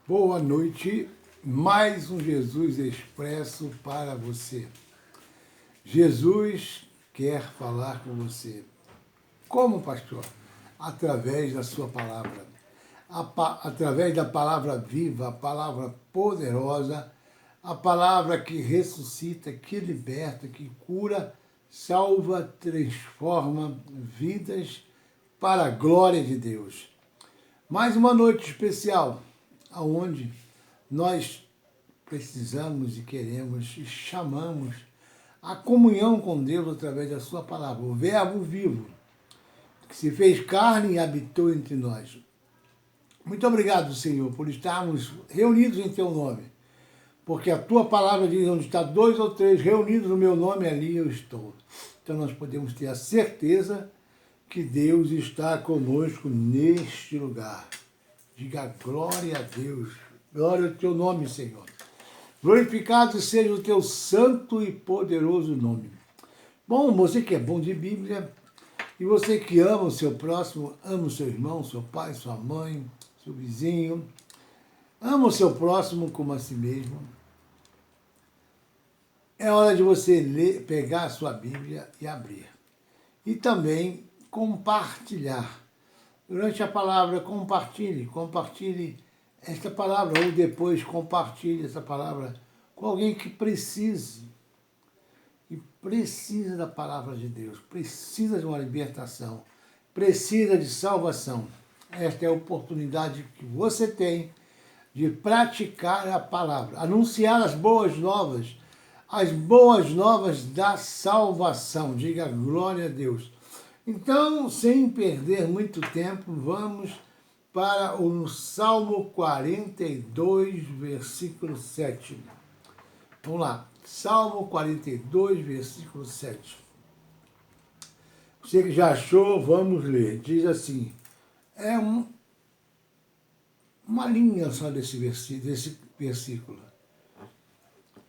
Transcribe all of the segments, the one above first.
Boa noite, mais um Jesus Expresso para você. Jesus quer falar com você. Como, pastor? Através da sua palavra. Através da palavra viva, a palavra poderosa, a palavra que ressuscita, que liberta, que cura, salva, transforma vidas para a glória de Deus. Mais uma noite especial, onde nós precisamos e queremos e chamamos a comunhão com Deus através da sua palavra, o Verbo vivo, que se fez carne e habitou entre nós. Muito obrigado, Senhor, por estarmos reunidos em Teu nome, porque a Tua palavra diz, onde está 2 ou 3 reunidos no meu nome, ali eu estou. Então nós podemos ter a certeza que Deus está conosco neste lugar. Diga glória a Deus, glória ao Teu nome, Senhor. Glorificado seja o Teu santo e poderoso nome. Bom, você que é bom de Bíblia, e você que ama o seu próximo, ama o seu irmão, seu pai, sua mãe, seu vizinho, ama o seu próximo como a si mesmo. É hora de você ler, pegar a sua Bíblia e abrir. E também compartilhar. Durante a palavra, compartilhe esta palavra, ou depois compartilhe essa palavra com alguém que precisa da palavra de Deus, precisa de uma libertação, precisa de salvação. Esta é a oportunidade que você tem de praticar a palavra, anunciar as boas novas da salvação. Diga glória a Deus. Então, sem perder muito tempo, vamos para o Salmo 42, versículo 7. Vamos lá. Salmo 42, versículo 7. Você que já achou, vamos ler. Diz assim, é uma linha só desse versículo.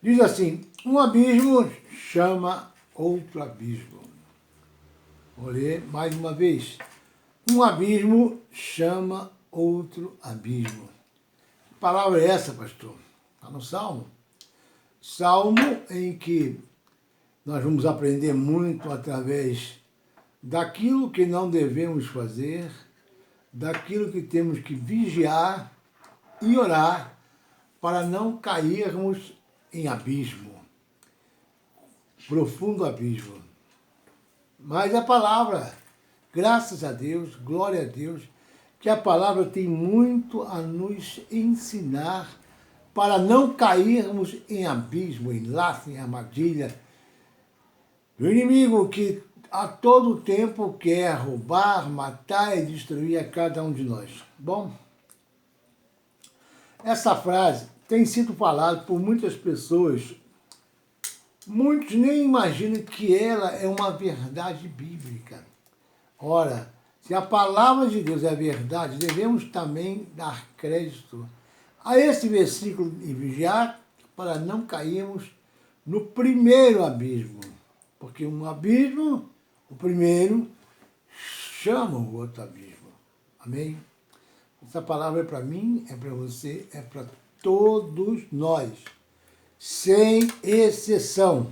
Diz assim, um abismo chama outro abismo. Vou ler mais uma vez. Um abismo chama outro abismo. Que palavra é essa, pastor? Está no Salmo. Salmo em que nós vamos aprender muito através daquilo que não devemos fazer, daquilo que temos que vigiar e orar para não cairmos em abismo, profundo abismo. Mas a palavra, graças a Deus, glória a Deus, que a palavra tem muito a nos ensinar para não cairmos em abismo, em laço, em armadilha. O inimigo que a todo tempo quer roubar, matar e destruir a cada um de nós. Bom, essa frase tem sido falada por muitas pessoas. Muitos nem imaginam que ela é uma verdade bíblica. Ora, se a palavra de Deus é verdade, devemos também dar crédito a esse versículo e vigiar para não cairmos no primeiro abismo. Porque um abismo, o primeiro, chama o outro abismo. Amém? Essa palavra é para mim, é para você, é para todos nós, sem exceção.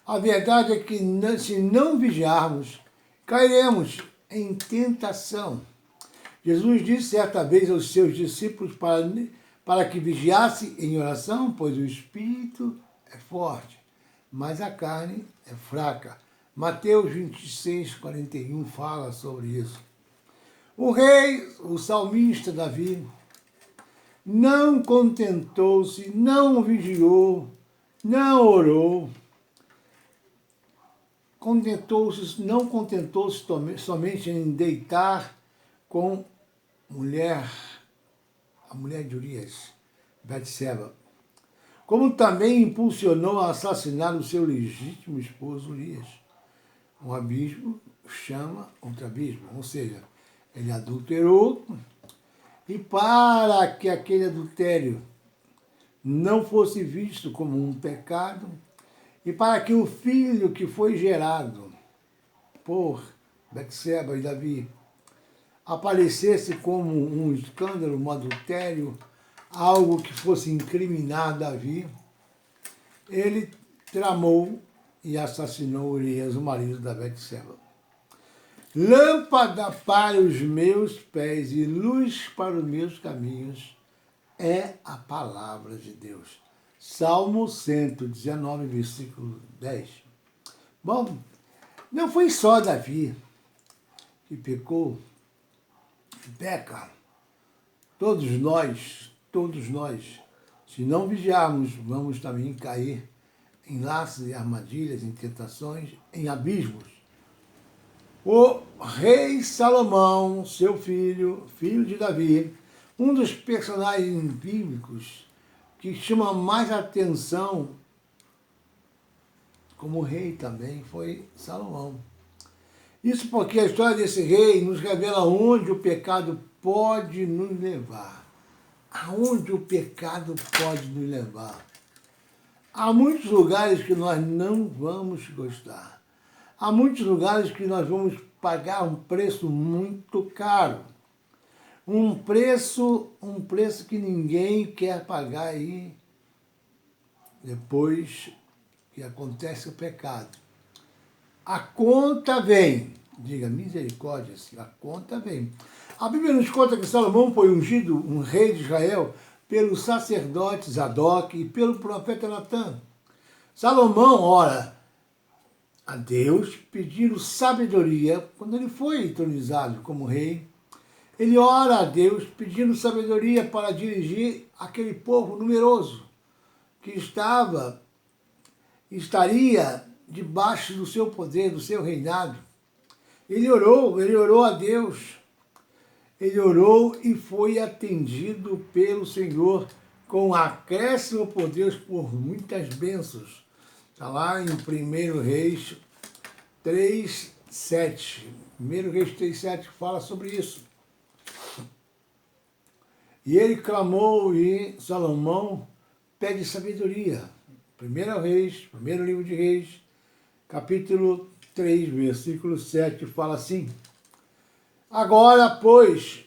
A verdade é que se não vigiarmos, cairemos em tentação. Jesus disse certa vez aos seus discípulos para que vigiasse em oração, pois o espírito é forte, mas a carne é fraca. Mateus 26, 41 fala sobre isso. O rei, o salmista Davi, não contentou-se, não vigiou, não orou, não contentou-se somente em deitar com a mulher de Urias, Betseba, como também impulsionou a assassinar o seu legítimo esposo Urias. Um abismo chama outro abismo, ou seja, ele adulterou, e para que aquele adultério não fosse visto como um pecado, e para que o filho que foi gerado por Betseba e Davi aparecesse como um escândalo, um adultério, algo que fosse incriminar Davi, ele tramou e assassinou Urias, o marido da Betseba. Lâmpada para os meus pés e luz para os meus caminhos é a palavra de Deus. Salmo 119, versículo 10. Bom, não foi só Davi que pecou, que peca. Todos nós, se não vigiarmos, vamos também cair em laços e armadilhas, em tentações, em abismos. O rei Salomão, seu filho, filho de Davi, um dos personagens bíblicos que chama mais atenção como rei também foi Salomão. Isso porque a história desse rei nos revela onde o pecado pode nos levar. Aonde o pecado pode nos levar. Há muitos lugares que nós não vamos gostar. Há muitos lugares que nós vamos pagar um preço muito caro. Um preço que ninguém quer pagar aí depois que acontece o pecado. A conta vem. Diga, misericórdia, a conta vem. A Bíblia nos conta que Salomão foi ungido, um rei de Israel, pelo sacerdote Zadok e pelo profeta Natã. Salomão ora a Deus pedindo sabedoria quando ele foi entronizado como rei. Ele ora a Deus pedindo sabedoria para dirigir aquele povo numeroso que estaria debaixo do seu poder, do seu reinado. Ele orou a Deus. Ele orou e foi atendido pelo Senhor com acréscimo por Deus por muitas bênçãos. Está lá em 1 Reis 3:7. 1 Reis 3:7 fala sobre isso. E ele clamou e Salomão pede sabedoria. 1 Reis, primeiro livro de Reis, capítulo 3, versículo 7, fala assim: Agora, pois,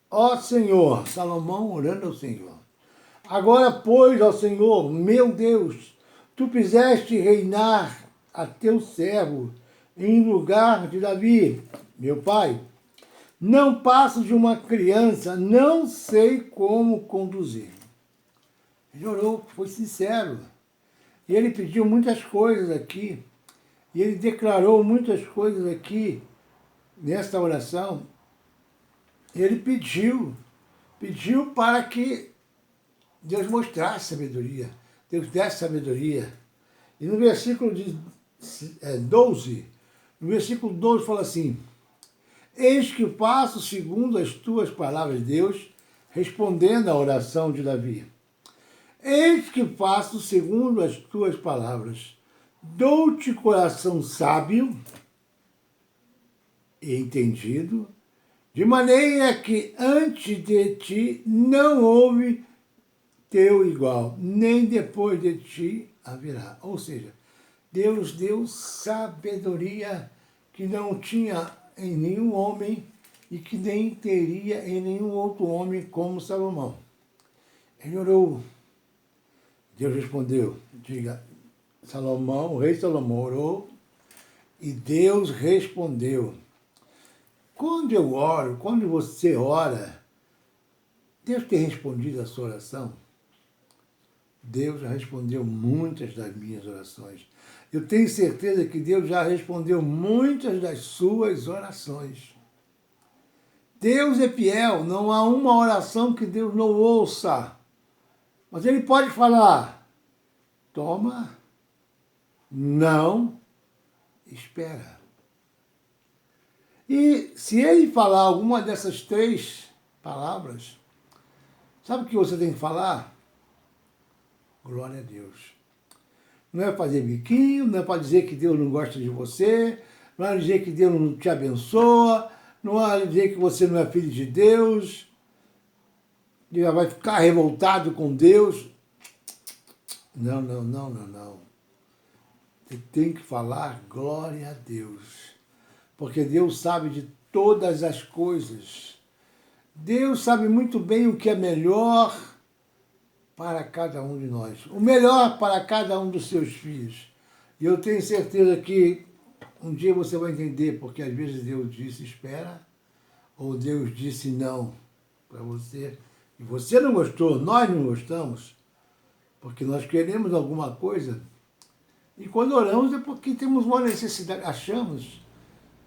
ó Senhor, Salomão orando ao Senhor, agora, pois, ó Senhor, meu Deus, tu fizeste reinar a teu servo em lugar de Davi, meu pai. Não passo de uma criança, não sei como conduzir. Ele orou, foi sincero. E ele pediu muitas coisas aqui. E ele declarou muitas coisas aqui, nesta oração. Ele pediu para que Deus mostrasse sabedoria. Deus desse sabedoria. E no versículo 12, no versículo 12 fala assim: Eis que faço segundo as tuas palavras, Deus, respondendo à oração de Davi. Eis que faço segundo as tuas palavras. Dou-te coração sábio e entendido, de maneira que antes de ti não houve teu igual, nem depois de ti haverá. Ou seja, Deus deu sabedoria que não tinha em nenhum homem e que nem teria em nenhum outro homem como Salomão. Ele orou. Deus respondeu. Diga, Salomão, o rei Salomão orou e Deus respondeu. Quando eu oro, quando você ora, Deus tem respondido a sua oração? Deus já respondeu muitas das minhas orações. Eu tenho certeza que Deus já respondeu muitas das suas orações. Deus é fiel, não há uma oração que Deus não ouça. Mas Ele pode falar, toma, não, espera. E se Ele falar alguma dessas 3 palavras, sabe o que você tem que falar? Glória a Deus. Não é fazer biquinho, não é para dizer que Deus não gosta de você, não é dizer que Deus não te abençoa, não é dizer que você não é filho de Deus, que vai ficar revoltado com Deus. Não. Você tem que falar glória a Deus, porque Deus sabe de todas as coisas. Deus sabe muito bem o que é melhor para cada um de nós, o melhor para cada um dos seus filhos. E eu tenho certeza que um dia você vai entender, porque às vezes Deus disse espera, ou Deus disse não para você, e você não gostou, nós não gostamos, porque nós queremos alguma coisa, e quando oramos é porque temos uma necessidade, achamos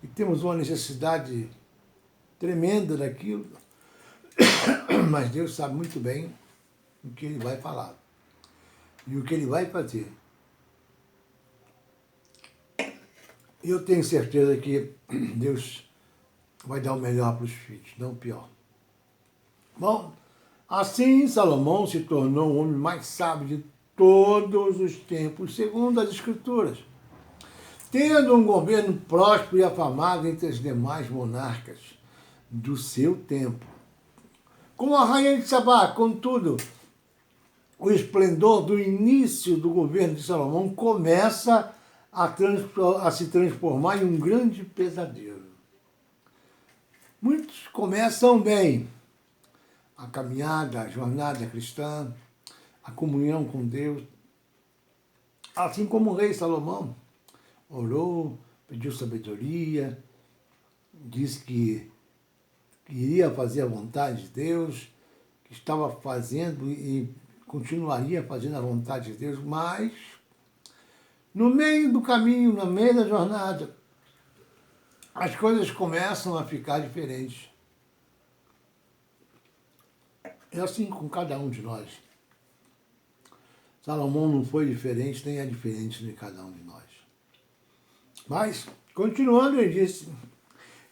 que temos uma necessidade tremenda daquilo, mas Deus sabe muito bem o que Ele vai falar e o que Ele vai fazer. E eu tenho certeza que Deus vai dar o melhor para os filhos, não o pior. Bom, assim Salomão se tornou o homem mais sábio de todos os tempos, segundo as Escrituras, tendo um governo próspero e afamado entre os demais monarcas do seu tempo. Como a rainha de Sabá, contudo, o esplendor do início do governo de Salomão começa a se transformar em um grande pesadelo. Muitos começam bem a caminhada, a jornada cristã, a comunhão com Deus, assim como o rei Salomão orou, pediu sabedoria, disse que iria fazer a vontade de Deus, que estava fazendo e continuaria fazendo a vontade de Deus, mas no meio do caminho, no meio da jornada, as coisas começam a ficar diferentes. É assim com cada um de nós. Salomão não foi diferente, nem é diferente de cada um de nós. Mas, continuando, ele disse,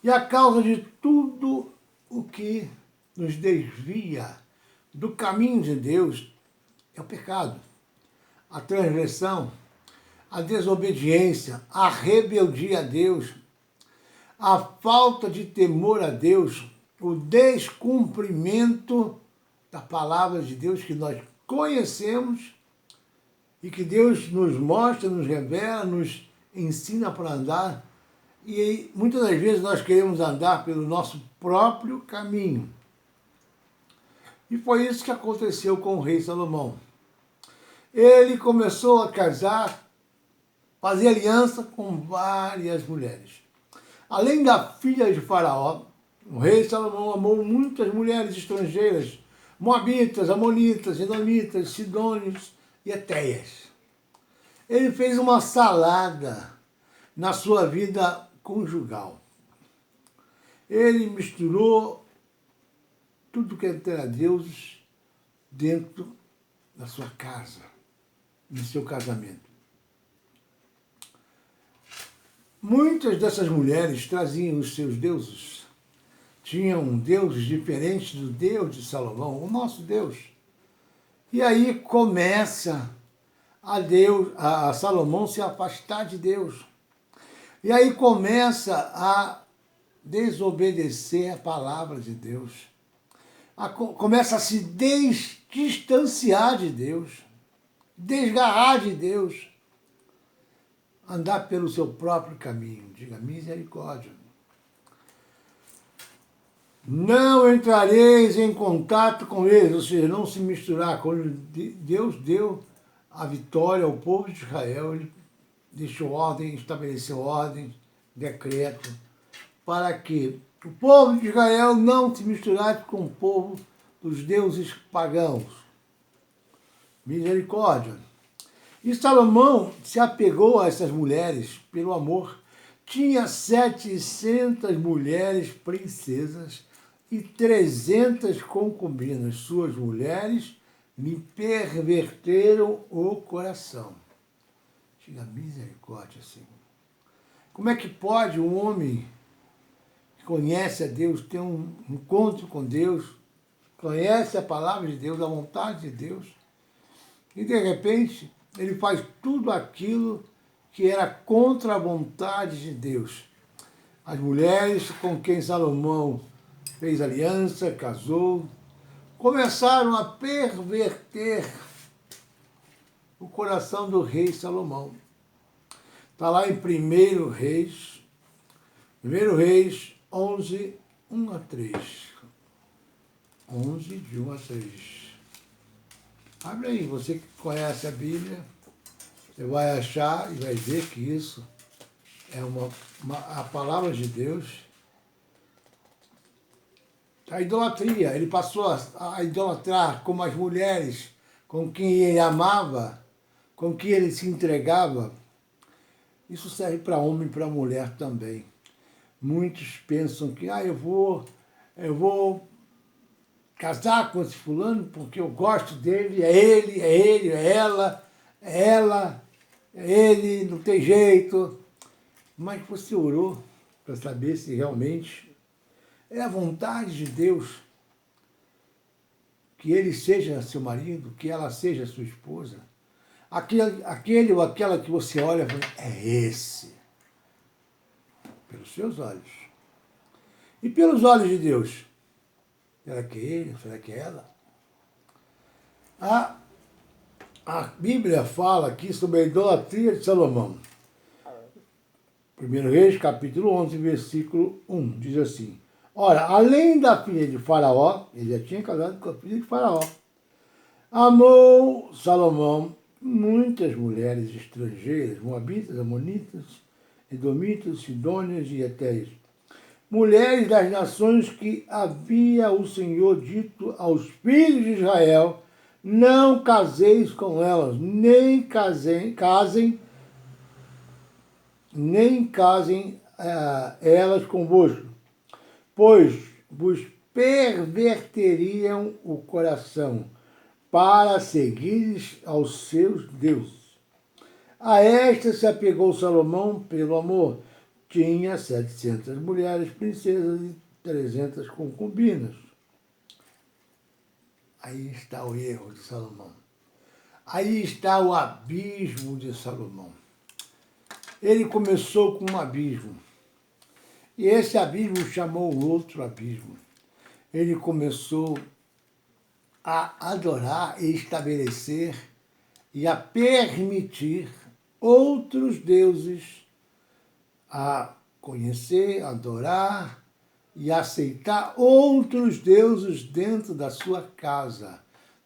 e a causa de tudo o que nos desvia do caminho de Deus é o pecado, a transgressão, a desobediência, a rebeldia a Deus, a falta de temor a Deus, o descumprimento da palavra de Deus que nós conhecemos e que Deus nos mostra, nos revela, nos ensina para andar. E muitas das vezes nós queremos andar pelo nosso próprio caminho. E foi isso que aconteceu com o rei Salomão. Ele começou a casar, fazer aliança com várias mulheres. Além da filha de Faraó, o rei Salomão amou muitas mulheres estrangeiras, moabitas, amonitas, edomitas, sidônios e etéias. Ele fez uma salada na sua vida conjugal. Ele misturou tudo que era deuses dentro da sua casa, no seu casamento. Muitas dessas mulheres traziam os seus deuses, tinham deuses diferentes do Deus de Salomão, o nosso Deus. E aí começa a Salomão se afastar de Deus. E aí começa a desobedecer a palavra de Deus. Começa a se distanciar de Deus, desgarrar de Deus, andar pelo seu próprio caminho. Diga misericórdia. Não entrareis em contato com eles, ou seja, não se misturar. Quando Deus deu a vitória ao povo de Israel, ele deixou ordem, estabeleceu ordem, decreto, para que o povo de Israel não se misturasse com o povo dos deuses pagãos. Misericórdia. E Salomão se apegou a essas mulheres pelo amor. Tinha 700 mulheres princesas e 300 concubinas. Suas mulheres me perverteram o coração. Diga misericórdia, Senhor. Como é que pode um homem que conhece a Deus, ter um encontro com Deus, conhece a palavra de Deus, a vontade de Deus, e de repente ele faz tudo aquilo que era contra a vontade de Deus? As mulheres com quem Salomão fez aliança, casou, começaram a perverter o coração do rei Salomão. Está lá em 1 Reis 11, 1 a 3. 11, de 1 a 3. Abre aí, você que conhece a Bíblia, você vai achar e vai ver que isso é a palavra de Deus. A idolatria, ele passou a idolatrar como as mulheres com quem ele amava, com quem ele se entregava. Isso serve para homem e para mulher também. Muitos pensam que eu vou casar com esse fulano porque eu gosto dele, é ela, é ele, não tem jeito. Mas você orou para saber se realmente é a vontade de Deus que ele seja seu marido, que ela seja sua esposa. Aquele ou aquela que você olha e fala, é esse. Pelos seus olhos. E pelos olhos de Deus? Será que é ele? Será que é ela? A Bíblia fala aqui sobre a idolatria de Salomão. 1 Reis, capítulo 11, versículo 1, diz assim: Ora, além da filha de Faraó, ele já tinha casado com a filha de Faraó, amou Salomão muitas mulheres estrangeiras, moabitas, amonitas, edomitas, sidônias e etéias, mulheres das nações que havia o Senhor dito aos filhos de Israel, não caseis com elas, nem casem elas convosco, pois vos perverteriam o coração para seguires aos seus deuses. A esta se apegou Salomão pelo amor. Tinha 700 mulheres, princesas e 300 concubinas. Aí está o erro de Salomão. Aí está o abismo de Salomão. Ele começou com um abismo. E esse abismo chamou outro abismo. Ele começou a adorar e estabelecer e a permitir outros deuses, a conhecer, adorar e aceitar outros deuses dentro da sua casa,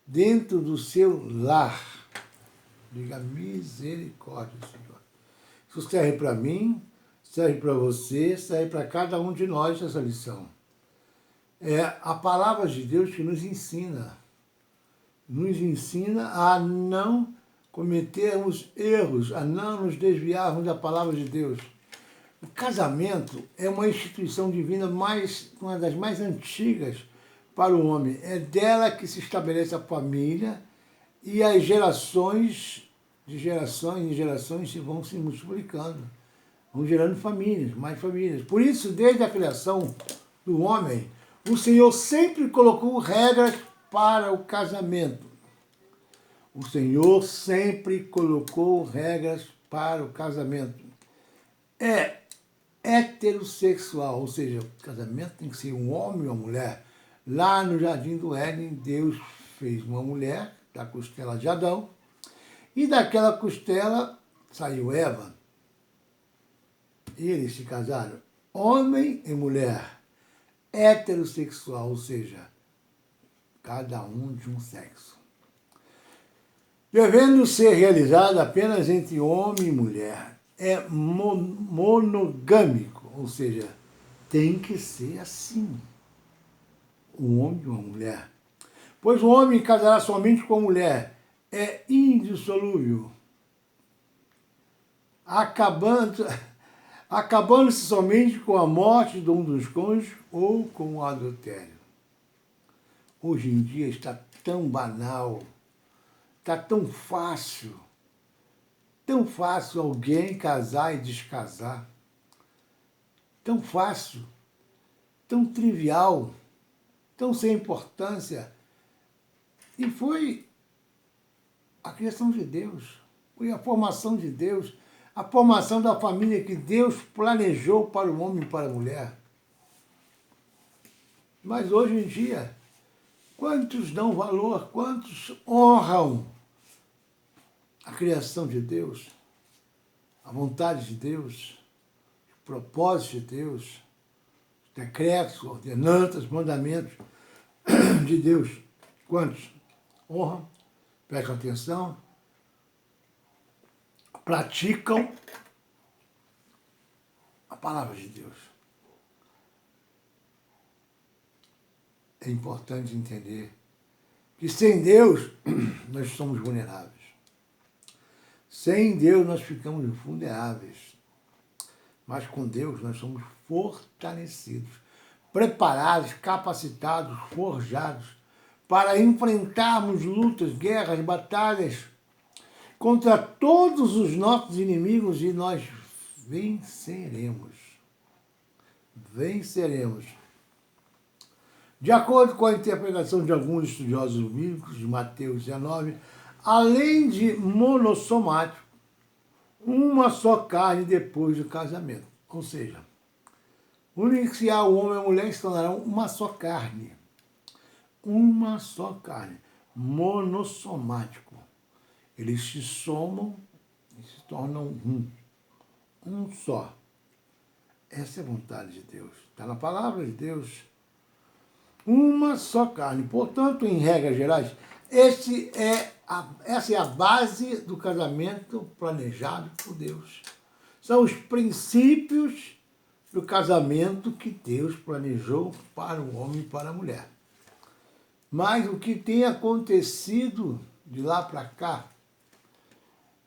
dentro do seu lar. Diga misericórdia, Senhor. Isso serve para mim, serve para você, serve para cada um de nós essa lição. É a palavra de Deus que nos ensina a não cometermos erros, a não nos desviarmos da palavra de Deus. O casamento é uma instituição divina uma das mais antigas para o homem. É dela que se estabelece a família e as gerações, de gerações em gerações, vão se multiplicando, vão gerando famílias, mais famílias. Por isso, desde a criação do homem, o Senhor sempre colocou regras para o casamento. O Senhor sempre colocou regras para o casamento. É heterossexual, ou seja, o casamento tem que ser um homem e uma mulher. Lá no Jardim do Éden, Deus fez uma mulher da costela de Adão, e daquela costela saiu Eva. E eles se casaram, homem e mulher, heterossexual, ou seja, cada um de um sexo. Devendo ser realizada apenas entre homem e mulher. É monogâmico, ou seja, tem que ser assim, um homem e uma mulher. Pois o homem casará somente com a mulher, é indissolúvel, acabando-se somente com a morte de um dos cônjuges ou com o adultério. Hoje em dia está tão banal, está tão fácil alguém casar e descasar. Tão fácil, tão trivial, tão sem importância. E foi a criação de Deus, foi a formação de Deus, a formação da família que Deus planejou para o homem e para a mulher. Mas hoje em dia, quantos dão valor, quantos honram a criação de Deus, a vontade de Deus, o propósito de Deus, os decretos, ordenanças, mandamentos de Deus. Quantos honram? prestam atenção, praticam a palavra de Deus. É importante entender que sem Deus nós somos vulneráveis. Sem Deus nós ficamos vulneráveis. Mas com Deus nós somos fortalecidos, preparados, capacitados, forjados para enfrentarmos lutas, guerras, batalhas contra todos os nossos inimigos e nós venceremos. Venceremos. De acordo com a interpretação de alguns estudiosos bíblicos, de Mateus 19, além de monossomático, uma só carne depois do casamento. Ou seja, unir-se-á o homem e a mulher se tornarão uma só carne. Uma só carne. Monossomático. Eles se somam e se tornam um. Um só. Essa é a vontade de Deus. Está na palavra de Deus. Uma só carne. Portanto, em regras gerais, essa é a base do casamento planejado por Deus. São os princípios do casamento que Deus planejou para o homem e para a mulher. Mas o que tem acontecido de lá para cá,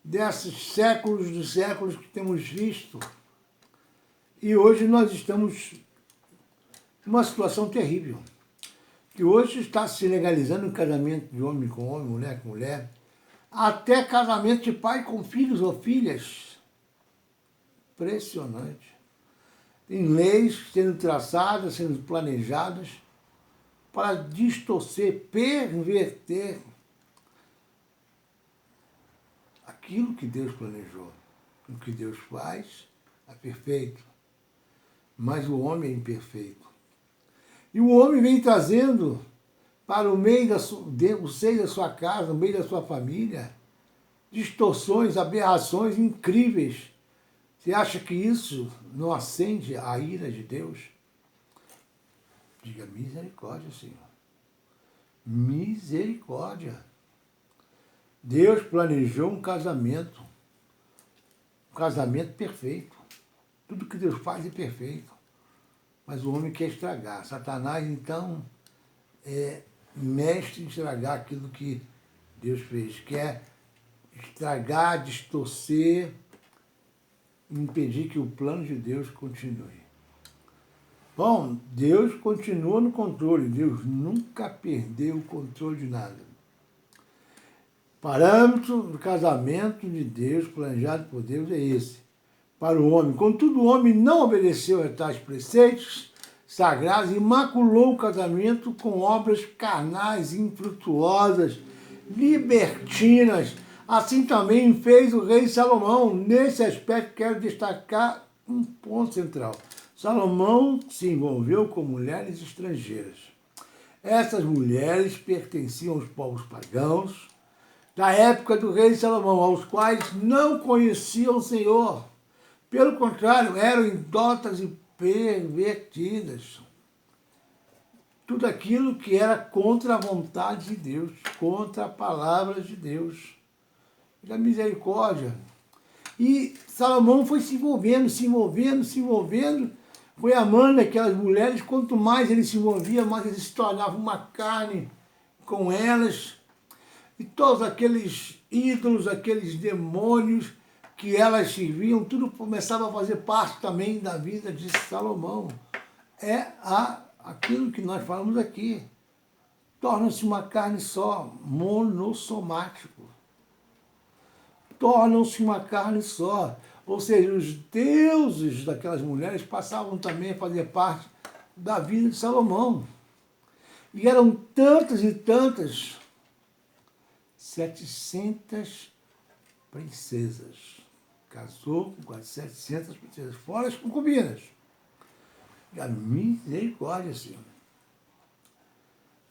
desses séculos dos séculos que temos visto, e hoje nós estamos numa situação terrível. Que hoje está se legalizando o casamento de homem com homem, mulher com mulher, até casamento de pai com filhos ou filhas. Impressionante. Tem leis sendo traçadas, sendo planejadas para distorcer, perverter aquilo que Deus planejou. O que Deus faz é perfeito, mas o homem é imperfeito. E o homem vem trazendo para o meio o seio da sua casa, no meio da sua família, distorções, aberrações incríveis. Você acha que isso não acende a ira de Deus? Diga misericórdia, Senhor. Misericórdia. Deus planejou um casamento perfeito. Tudo que Deus faz é perfeito. Mas o homem quer estragar. Satanás, então, é mestre em estragar aquilo que Deus fez. Quer estragar, distorcer, impedir que o plano de Deus continue. Bom, Deus continua no controle. Deus nunca perdeu o controle de nada. Parâmetro do casamento de Deus, planejado por Deus, é esse. Para o homem. Contudo, o homem não obedeceu a tais preceitos sagrados e maculou o casamento com obras carnais, infrutuosas, libertinas. Assim também fez o rei Salomão. Nesse aspecto, quero destacar um ponto central. Salomão se envolveu com mulheres estrangeiras. Essas mulheres pertenciam aos povos pagãos da época do rei Salomão, aos quais não conheciam o Senhor. Pelo contrário, eram idólatras e pervertidas. Tudo aquilo que era contra a vontade de Deus, contra a palavra de Deus. Da misericórdia. E Salomão foi se envolvendo. Foi amando aquelas mulheres. Quanto mais ele se envolvia, mais ele se tornava uma carne com elas. E todos aqueles ídolos, aqueles demônios que elas serviam, tudo começava a fazer parte também da vida de Salomão. É aquilo que nós falamos aqui. Torna-se uma carne só, monossomático. Tornam-se uma carne só. Ou seja, os deuses daquelas mulheres passavam também a fazer parte da vida de Salomão. E eram tantas e tantas, 700 princesas. Casou com quase 700 princesas, fora as concubinas. E a misericórdia, Senhor.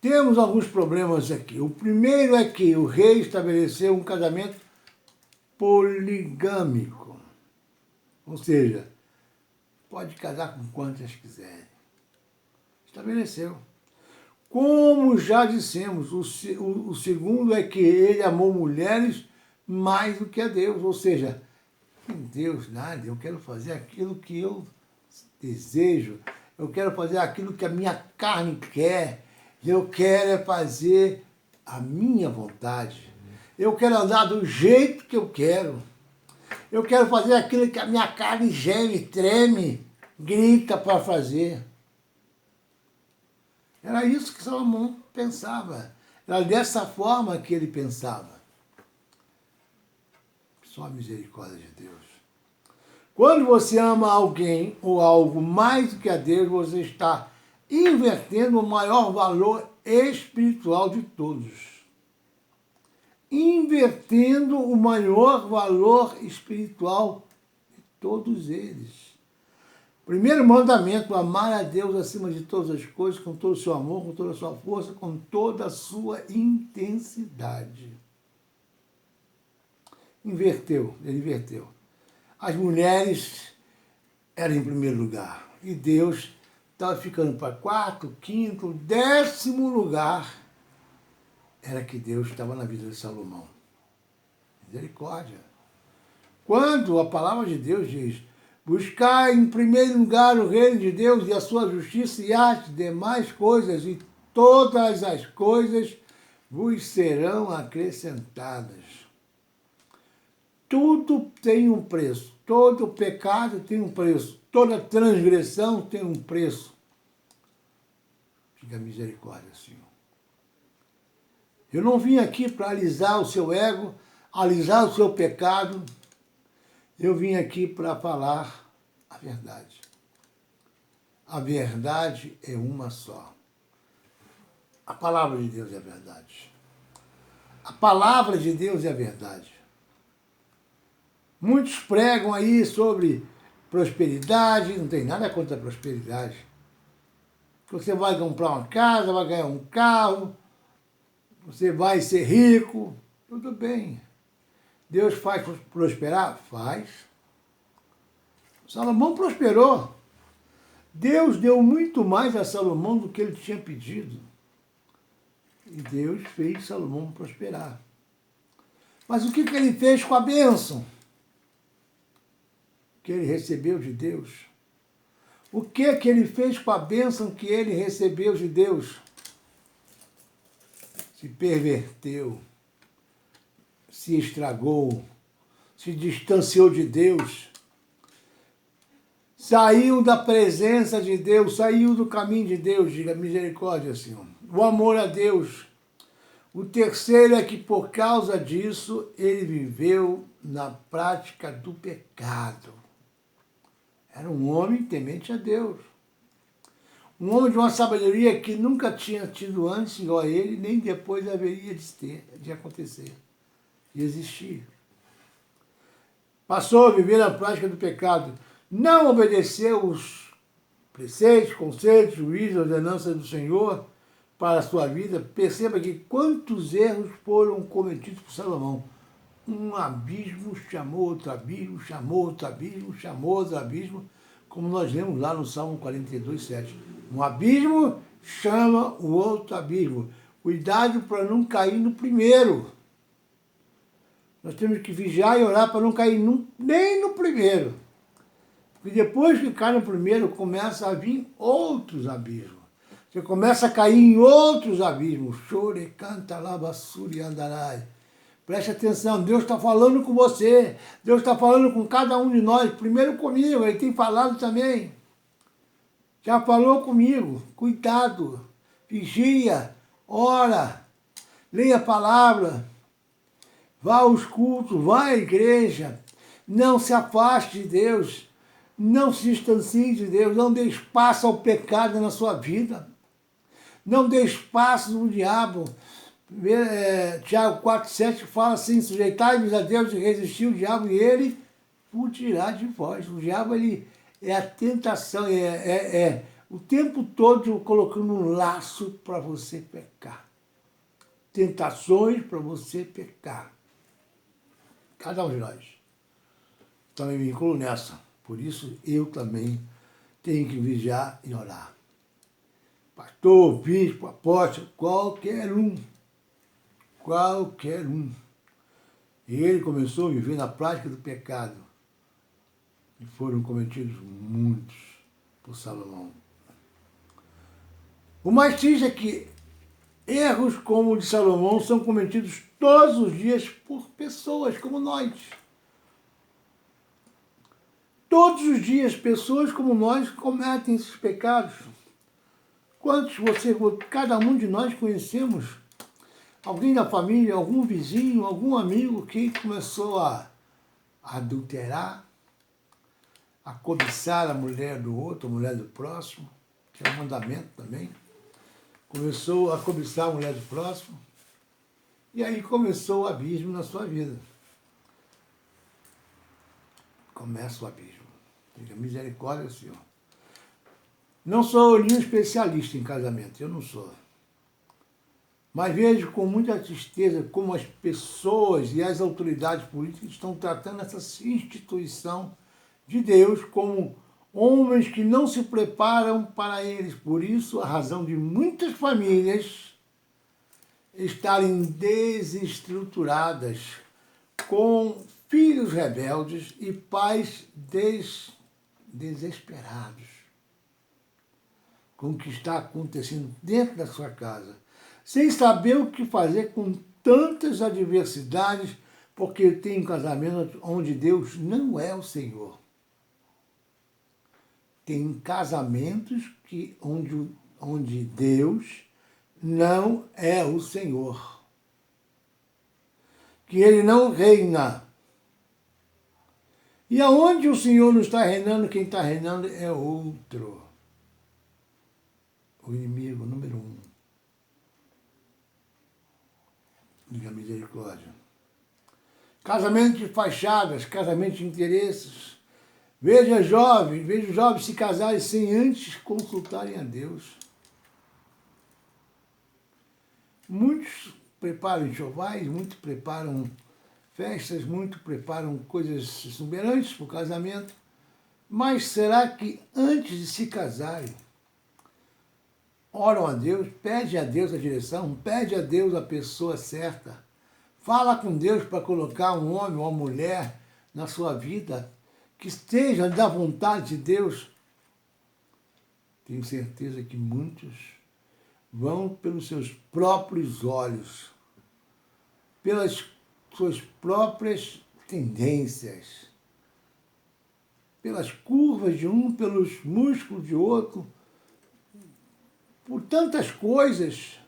Temos alguns problemas aqui. O primeiro é que o rei estabeleceu um casamento poligâmico. Ou seja, pode casar com quantas quiserem. Estabeleceu. Como já dissemos, o segundo é que ele amou mulheres mais do que a Deus. Ou seja, em Deus nada, eu quero fazer aquilo que eu desejo, eu quero fazer aquilo que a minha carne quer, eu quero é fazer a minha vontade. Eu quero andar do jeito que eu quero. Eu quero fazer aquilo que a minha carne geme, treme, grita para fazer. Era isso que Salomão pensava. Era dessa forma que ele pensava. Só a misericórdia de Deus. Quando você ama alguém ou algo mais do que a Deus, você está invertendo o maior valor espiritual de todos. Invertendo o maior valor espiritual de todos eles. Primeiro mandamento, amar a Deus acima de todas as coisas, com todo o seu amor, com toda a sua força, com toda a sua intensidade. Ele inverteu. As mulheres eram em primeiro lugar. E Deus estava ficando para quarto, quinto, 10º lugar. Era que Deus estava na vida de Salomão. Misericórdia. Quando a palavra de Deus diz: buscar em primeiro lugar o reino de Deus e a sua justiça, e as demais coisas, e todas as coisas vos serão acrescentadas. Tudo tem um preço. Todo pecado tem um preço. Toda transgressão tem um preço. Diga misericórdia, Senhor. Eu não vim aqui para alisar o seu ego, alisar o seu pecado. Eu vim aqui para falar a verdade. A verdade é uma só. A palavra de Deus é a verdade. A palavra de Deus é a verdade. Muitos pregam aí sobre prosperidade, não tem nada contra a prosperidade. Você vai comprar uma casa, vai ganhar um carro, você vai ser rico, tudo bem. Deus faz prosperar? Faz. Salomão prosperou. Deus deu muito mais a Salomão do que ele tinha pedido. E Deus fez Salomão prosperar. Mas o que ele fez com a bênção que ele recebeu de Deus? O que ele fez com a bênção que ele recebeu de Deus? Se perverteu, se estragou, se distanciou de Deus, saiu da presença de Deus, saiu do caminho de Deus. Diga misericórdia, Senhor. O amor a Deus. O terceiro é que por causa disso ele viveu na prática do pecado. Era um homem temente a Deus. Um homem de uma sabedoria que nunca tinha tido antes igual a ele, nem depois haveria de acontecer, de existir. Passou a viver na prática do pecado. Não obedeceu os preceitos, conselhos, juízos, ordenanças do Senhor para a sua vida. Perceba que quantos erros foram cometidos por Salomão. Um abismo chamou outro abismo, chamou outro abismo, chamou outro abismo, como nós lemos lá no Salmo 42, 7. Um abismo chama o outro abismo. Cuidado para não cair no primeiro. Nós temos que vigiar e orar para não cair nem no primeiro. Porque depois que cai no primeiro, começa a vir outros abismos. Você começa a cair em outros abismos. Chore, canta, lava, suri, andarai. Preste atenção, Deus está falando com você. Deus está falando com cada um de nós. Primeiro comigo, Ele tem falado também. Já falou comigo. Cuidado, vigia, ora, leia a palavra, vá aos cultos, vá à igreja. Não se afaste de Deus. Não se distancie de Deus. Não dê espaço ao pecado na sua vida. Não dê espaço no diabo. Tiago 4,7 fala assim: sujeitai-vos a Deus e resistir o diabo, e ele fugirá de vós. O diabo, ele é a tentação, o tempo todo colocando um laço para você pecar. Tentações para você pecar. Cada um de nós. Também me incluo nessa. Por isso, eu também tenho que vigiar e orar. pastor, bispo, apóstolo, qualquer um. Qualquer um. E ele começou a viver na prática do pecado. E foram cometidos muitos por Salomão. O mais triste é que erros como o de Salomão são cometidos todos os dias por pessoas como nós. Todos os dias, pessoas como nós cometem esses pecados. Cada um de nós conhecemos alguém da família, algum vizinho, algum amigo que começou a adulterar, a cobiçar a mulher do outro, a mulher do próximo, que é um mandamento também. Começou a cobiçar a mulher do próximo, e aí começou o abismo na sua vida. Começa o abismo. Diga, misericórdia, Senhor. Não sou nenhum especialista em casamento, eu não sou. Mas vejo com muita tristeza como as pessoas e as autoridades políticas estão tratando essa instituição de Deus como homens que não se preparam para eles. Por isso, a razão de muitas famílias estarem desestruturadas, com filhos rebeldes e pais desesperados com o que está acontecendo dentro da sua casa, sem saber o que fazer com tantas adversidades, porque tem um casamento onde Deus não é o Senhor. Tem casamentos onde Deus não é o Senhor. Que Ele não reina. E aonde o Senhor não está reinando, quem está reinando é outro. O inimigo número 1. Diga misericórdia. Casamento de fachadas, casamento de interesses. Vejo jovens se casarem sem antes consultarem a Deus. Muitos preparam enxovais, muitos preparam festas, muitos preparam coisas exuberantes para o casamento. Mas será que antes de se casarem, oram a Deus, pede a Deus a direção, pede a Deus a pessoa certa, fala com Deus para colocar um homem ou uma mulher na sua vida que esteja da vontade de Deus? Tenho certeza que muitos vão pelos seus próprios olhos, pelas suas próprias tendências, pelas curvas de um, pelos músculos de outro, por tantas coisas,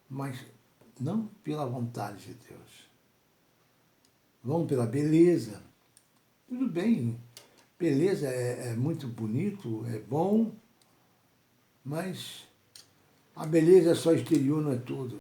mas não pela vontade de Deus. Vão pela beleza. Tudo bem, beleza é muito bonito, é bom, mas a beleza só exterior não é tudo.